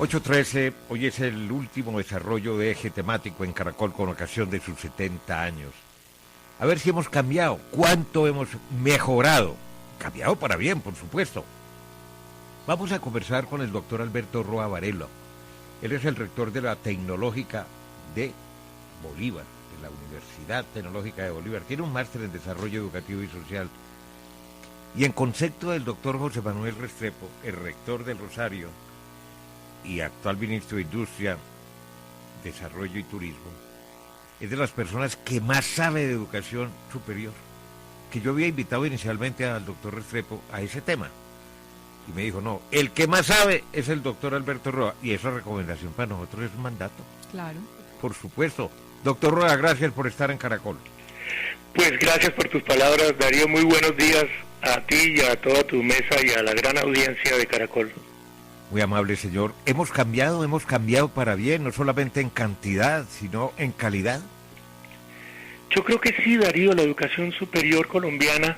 8:13, hoy es el último desarrollo de eje temático en Caracol con ocasión de sus 70 años. A ver si hemos cambiado, cuánto hemos mejorado. Cambiado para bien, por supuesto. Vamos a conversar con el doctor Alberto Roa Varela. Él es el rector de la Tecnológica de Bolívar, de la Universidad Tecnológica de Bolívar. Tiene un máster en Desarrollo Educativo y Social. Y en concepto del doctor José Manuel Restrepo, el rector del Rosario y actual ministro de Industria, Desarrollo y Turismo, es de las personas que más sabe de educación superior. Que yo había invitado inicialmente al doctor Restrepo a ese tema. Y me dijo, no, el que más sabe es el doctor Alberto Roa. Y esa recomendación para nosotros es un mandato. Claro. Por supuesto. Doctor Roa, gracias por estar en Caracol. Pues gracias por tus palabras, Darío. Muy buenos días a ti y a toda tu mesa y a la gran audiencia de Caracol. Muy amable, señor. Hemos cambiado para bien, no solamente en cantidad, sino en calidad. Yo creo que sí, Darío, la educación superior colombiana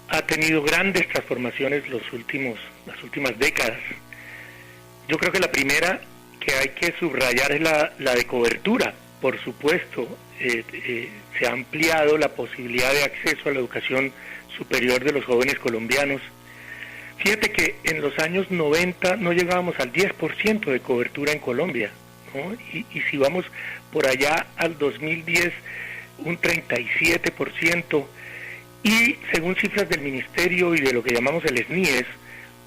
ha tenido grandes transformaciones las últimas décadas. Yo creo que la primera que hay que subrayar es la de cobertura. Por supuesto, se ha ampliado la posibilidad de acceso a la educación superior de los jóvenes colombianos. Fíjate que en los años 90 no llegábamos al 10% de cobertura en Colombia, ¿no? Y si vamos por allá al 2010, un 37%, y según cifras del Ministerio y de lo que llamamos el SNIES,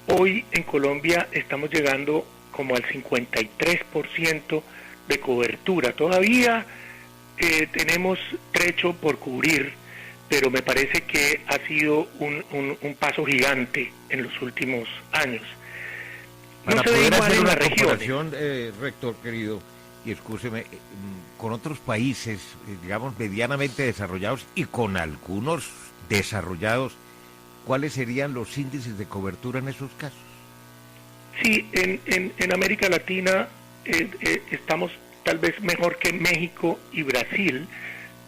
hoy en Colombia estamos llegando como al 53% de cobertura. Todavía tenemos trecho por cubrir, pero me parece que ha sido un paso gigante en los últimos años. Para poder hacer una comparación, rector querido, y escúcheme, con otros países, digamos, medianamente desarrollados y con algunos desarrollados, ¿cuáles serían los índices de cobertura en esos casos? Sí, en América Latina estamos tal vez mejor que México y Brasil,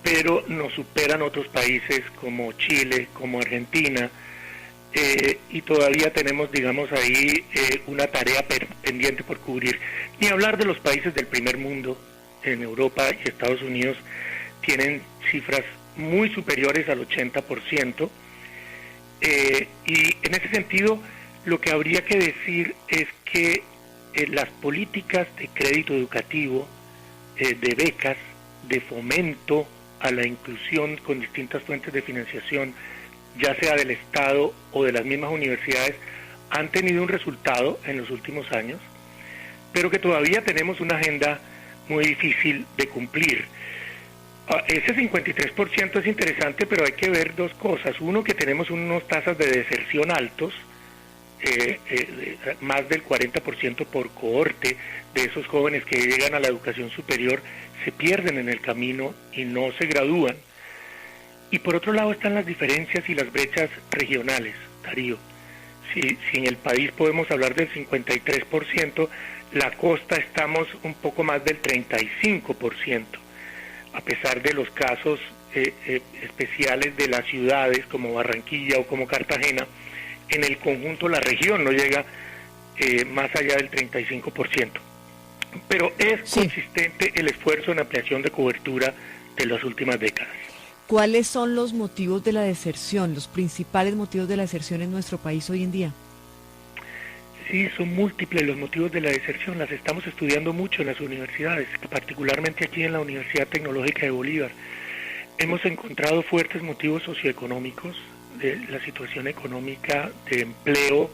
pero nos superan otros países como Chile, como Argentina, y todavía tenemos, digamos, ahí una tarea pendiente por cubrir. Ni hablar de los países del primer mundo, en Europa y Estados Unidos, tienen cifras muy superiores al 80%, y en ese sentido lo que habría que decir es que las políticas de crédito educativo, de becas, de fomento a la inclusión con distintas fuentes de financiación, ya sea del Estado o de las mismas universidades, han tenido un resultado en los últimos años, pero que todavía tenemos una agenda muy difícil de cumplir. Ese 53% es interesante, pero hay que ver dos cosas. Uno, que tenemos unos tasas de deserción altos, más del 40% por cohorte de esos jóvenes que llegan a la educación superior se pierden en el camino y no se gradúan. Y por otro lado están las diferencias y las brechas regionales, Darío. Si en el país podemos hablar del 53%, la costa estamos un poco más del 35%, a pesar de los casos especiales de las ciudades como Barranquilla o como Cartagena. En el conjunto la región no llega más allá del 35%. Pero es consistente el esfuerzo en ampliación de cobertura de las últimas décadas. ¿Cuáles son los motivos de la deserción, los principales motivos de la deserción en nuestro país hoy en día? Sí, son múltiples los motivos de la deserción. Las estamos estudiando mucho en las universidades, particularmente aquí en la Universidad Tecnológica de Bolívar. Hemos encontrado fuertes motivos socioeconómicos, de la situación económica, de empleo,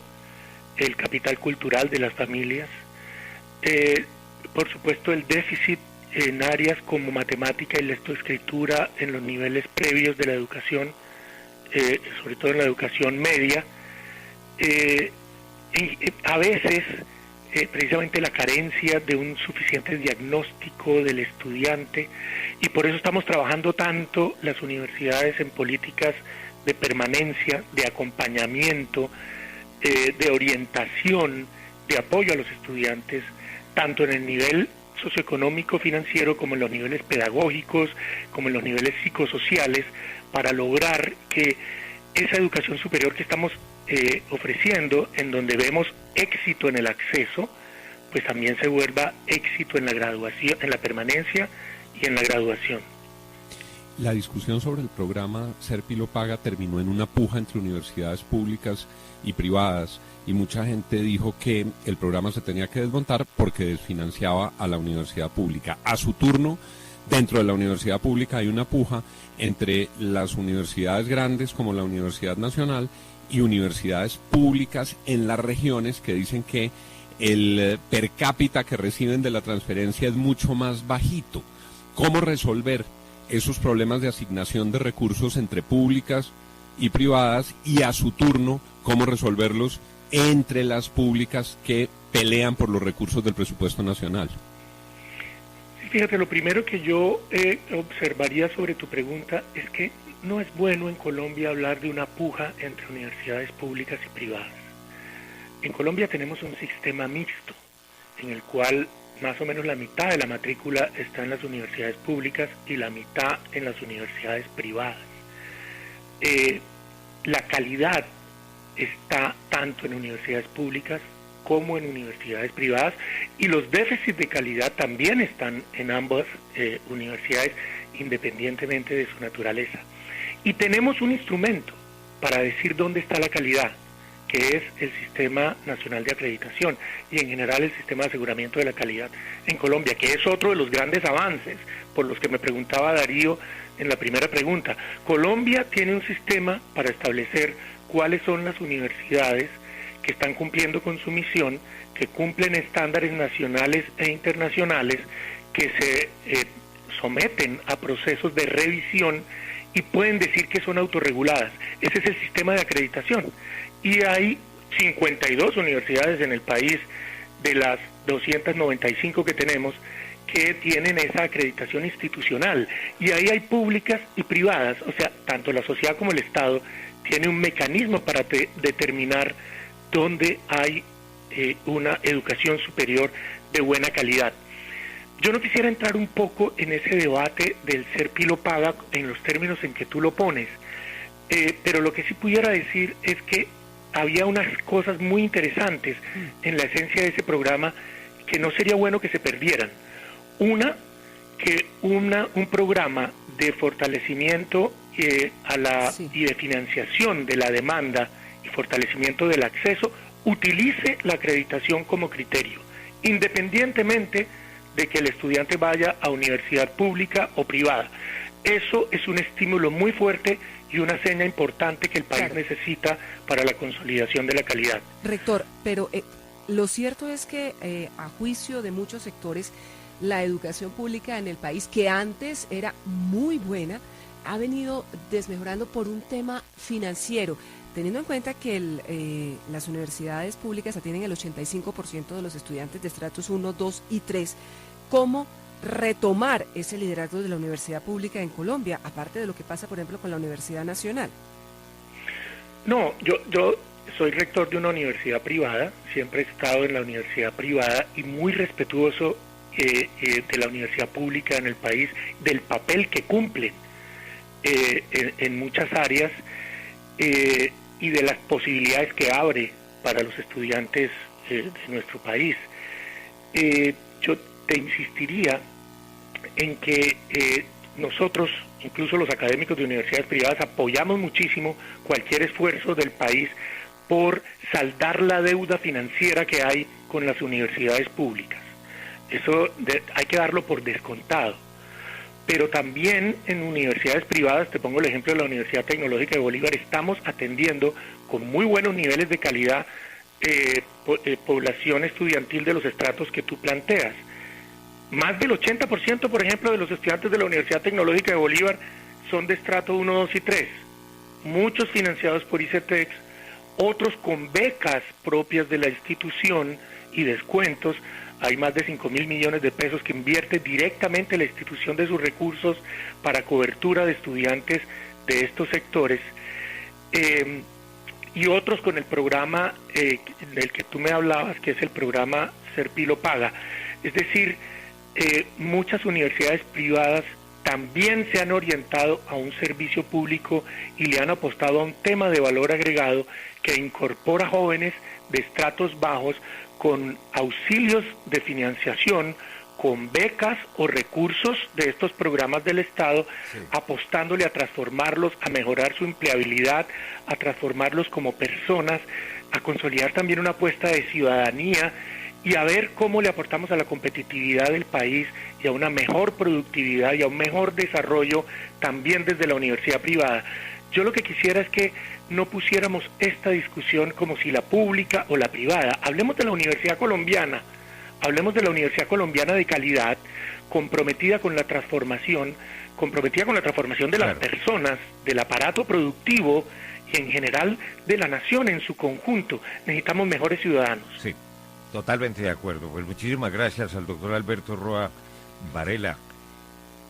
el capital cultural de las familias, por supuesto el déficit en áreas como matemática y lectoescritura en los niveles previos de la educación, sobre todo en la educación media, a veces precisamente la carencia de un suficiente diagnóstico del estudiante, y por eso estamos trabajando tanto las universidades en políticas de permanencia, de acompañamiento, de orientación, de apoyo a los estudiantes, tanto en el nivel socioeconómico financiero como en los niveles pedagógicos, como en los niveles psicosociales, para lograr que esa educación superior que estamos ofreciendo, en donde vemos éxito en el acceso, pues también se vuelva éxito en la graduación, en la permanencia y en la graduación. La discusión sobre el programa Serpi lo paga terminó en una puja entre universidades públicas y privadas, y mucha gente dijo que el programa se tenía que desmontar porque desfinanciaba a la universidad pública. A su turno, dentro de la universidad pública hay una puja entre las universidades grandes como la Universidad Nacional y universidades públicas en las regiones que dicen que el per cápita que reciben de la transferencia es mucho más bajito. ¿Cómo resolver esos problemas de asignación de recursos entre públicas y privadas, y a su turno cómo resolverlos entre las públicas que pelean por los recursos del presupuesto nacional? Fíjate, lo primero que yo observaría sobre tu pregunta es que no es bueno en Colombia hablar de una puja entre universidades públicas y privadas. En Colombia tenemos un sistema mixto, en el cual más o menos la mitad de la matrícula está en las universidades públicas y la mitad en las universidades privadas. La calidad está tanto en universidades públicas como en universidades privadas, y los déficits de calidad también están en ambas universidades, independientemente de su naturaleza. Y tenemos un instrumento para decir dónde está la calidad, que es el Sistema Nacional de Acreditación y en general el Sistema de Aseguramiento de la Calidad en Colombia, que es otro de los grandes avances por los que me preguntaba Darío en la primera pregunta. Colombia tiene un sistema para establecer cuáles son las universidades que están cumpliendo con su misión, que cumplen estándares nacionales e internacionales, que se someten a procesos de revisión y pueden decir que son autorreguladas. Ese es el sistema de acreditación. Y hay 52 universidades en el país, de las 295 que tenemos, que tienen esa acreditación institucional. Y ahí hay públicas y privadas, o sea, tanto la sociedad como el Estado tiene un mecanismo para determinar dónde hay una educación superior de buena calidad. Yo no quisiera entrar un poco en ese debate del Serpi lo paga en los términos en que tú lo pones, pero lo que sí pudiera decir es que había unas cosas muy interesantes en la esencia de ese programa que no sería bueno que se perdieran. Una, que un programa de fortalecimiento y de financiación de la demanda y fortalecimiento del acceso utilice la acreditación como criterio, independientemente de que el estudiante vaya a universidad pública o privada. Eso es un estímulo muy fuerte y una seña importante que el país necesita para la consolidación de la calidad. Rector, pero lo cierto es que a juicio de muchos sectores, la educación pública en el país, que antes era muy buena, ha venido desmejorando por un tema financiero, teniendo en cuenta que las universidades públicas atienden el 85% de los estudiantes de estratos 1, 2 y 3. ¿Cómo retomar ese liderazgo de la universidad pública en Colombia, aparte de lo que pasa, por ejemplo, con la Universidad Nacional? No, yo soy rector de una universidad privada, siempre he estado en la universidad privada y muy respetuoso de la universidad pública en el país, del papel que cumple en muchas áreas y de las posibilidades que abre para los estudiantes de nuestro país. Yo te insistiría en que nosotros, incluso los académicos de universidades privadas, apoyamos muchísimo cualquier esfuerzo del país por saldar la deuda financiera que hay con las universidades públicas. Eso hay que darlo por descontado. Pero también en universidades privadas, te pongo el ejemplo de la Universidad Tecnológica de Bolívar, estamos atendiendo con muy buenos niveles de calidad población estudiantil de los estratos que tú planteas. Más del 80%, por ejemplo, de los estudiantes de la Universidad Tecnológica de Bolívar son de estrato 1, 2 y 3. Muchos financiados por ICETEX, otros con becas propias de la institución y descuentos. Hay más de 5.000 millones de pesos que invierte directamente la institución de sus recursos para cobertura de estudiantes de estos sectores. Y otros con el programa del que tú me hablabas, que es el programa Serpi lo paga. Es decir, muchas universidades privadas también se han orientado a un servicio público y le han apostado a un tema de valor agregado que incorpora jóvenes de estratos bajos con auxilios de financiación, con becas o recursos de estos programas del Estado, sí, apostándole a transformarlos, a mejorar su empleabilidad, a transformarlos como personas, a consolidar también una apuesta de ciudadanía y a ver cómo le aportamos a la competitividad del país y a una mejor productividad y a un mejor desarrollo también desde la universidad privada. Yo lo que quisiera es que no pusiéramos esta discusión como si la pública o la privada. Hablemos de la Universidad Colombiana. Hablemos de la Universidad Colombiana de calidad, comprometida con la transformación de las personas, del aparato productivo y en general de la nación en su conjunto. Necesitamos mejores ciudadanos. Sí, totalmente de acuerdo. Pues muchísimas gracias al doctor Alberto Roa Varela,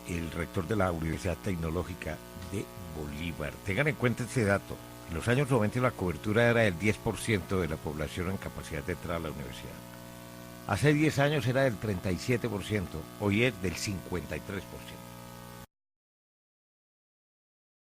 el rector de la Universidad Tecnológica de Bolívar. Tengan en cuenta este dato. En los años 90 la cobertura era del 10% de la población en capacidad de entrar a la universidad. Hace 10 años era del 37%, hoy es del 53%.